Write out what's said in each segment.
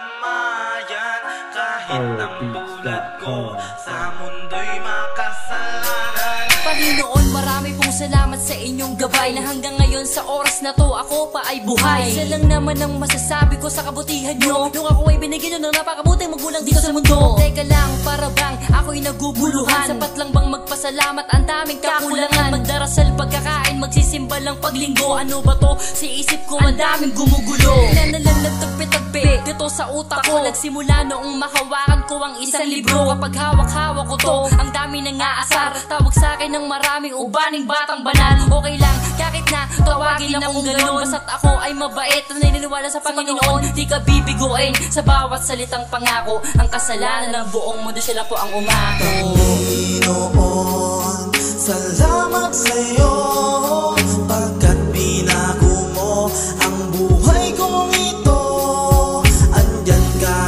damayan. Kahit ang tulad ko sa mundo'y makasalanan. Panginoon, marami pong salamat sa inyong gabay, na hanggang ngayon sa oras na to ako pa ay buhay. Isa lang naman ang masasabi ko sa kabutihan nyo, nung ako ay binigyan nyo ng napakabuting magulang dito sa mundo. Teka lang, para bang ako'y naguguluhan? Sapat lang bang magpasalamat? Ang daming kakulangan. Magdarasal pagkakain, magsisimba lang paglinggo. Ano ba to? Si isip ko ang daming gumugulo. Ilan na lang nagtagpi-tagpi dito sa utak ko. Nagsimula noong mahawakan ko ang isang libro. Kapag hawak-hawak ko to, ang dami nang aasar. Tawag sa akin ng maraming ubaning batang banal. Okay lang, kahit na tawagin akong gano'n, basta't ako ay mabait at naniniwala sa Panginoon. Di ka bibiguin sa bawat salitang pangako. Ang kasalanan ng buong mundo, sila po ang umako. Panginoon, salamat sa'yo, pagkat binago mo ang buhay kong ito. Andyan ka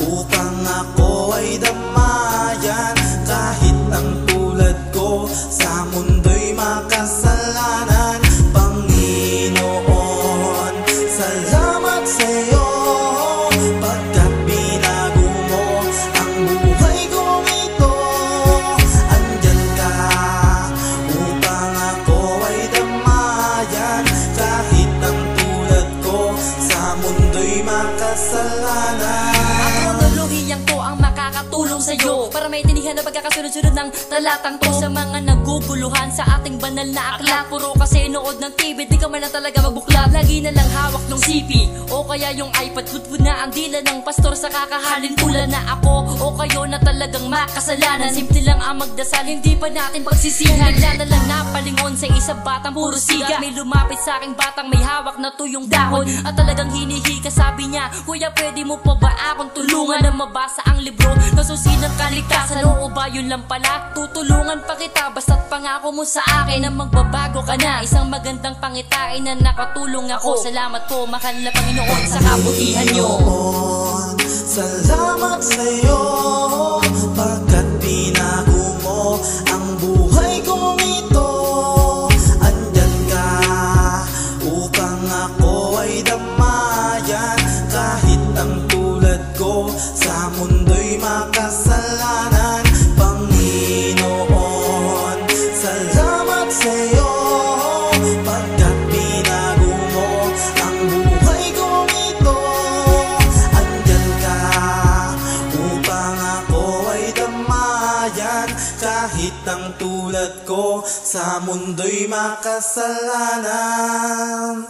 upang ako ay damayan. Kahit ang tulad ko sa mundo'y makasalanan. Panginoon, salamat sa'yo, pagkat binago mo ang buhay kong ito. Andyan ka upang ako ay damayan. Kahit ang tulad ko sa mundo'y makasalanan. Ako tuluhiyang to ang makakatulong sa'yo, para may tinihan na pagkakasunod-sunod ng talatang to. Sa mga naguguluhan sa ating banal na aklat, puro kasi nood ng TV, di ka man lang talaga magbuklap. Lagi na lang hawak ng CP o kaya yung iPad, putpud na ang dila ng pastor sa kakahalin. Tula na ako o kayo na talagang makasalanan. Simple lang ang magdasal, hindi pa natin pagsisihan. Bigla na lang napalingon sa isang batang puro siga. May lumapit sa aking batang may hawak na tuyong dahon at talagang hinihika. Sabi niya, kuya, pwede mo pa ba akong tulungan na mabasa ang libro na susi ng kaligtasan? Oo ba, yun lang pala, tutulungan pa kita, basta't pangako mo sa akin na magbabago ka na. Isang magandang pangitain na nakatulong ako. Salamat po, mahal na Panginoon, sa kabutihan nyo. Salamat sa'yo, pagkat binago mo ang buhay kong ito. Andyan ka upang ako ay damayan. Kahit ang tulad ko sa mundo'y makasalanan. Panginoon, salamat sa'yo, pagkat binago mo ang buhay kong ito. Andyan ka upang ako ay damayan. Kahit ang tulad ko sa mundo'y makasalanan.